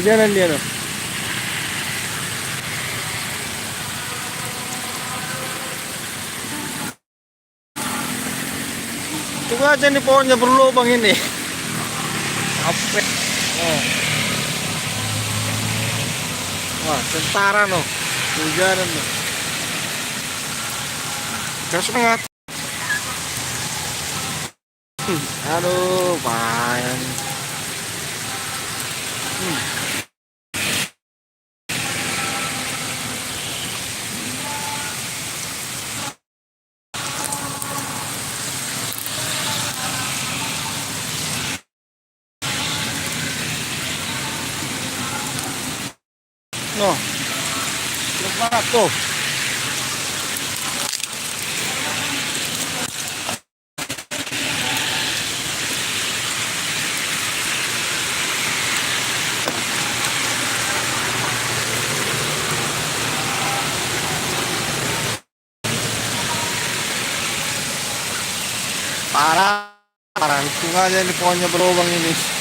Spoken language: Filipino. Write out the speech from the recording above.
Hujanan dia no. Tunggu aja nih pohonnya berlubang ini. Apa? Oh. Wah, tentara no. Hujanan no. Gak semangat. Aduh, payah nih. No, terus banget tuh. Parah, parah. Tunggu aja ini pohonnya berlubang ini.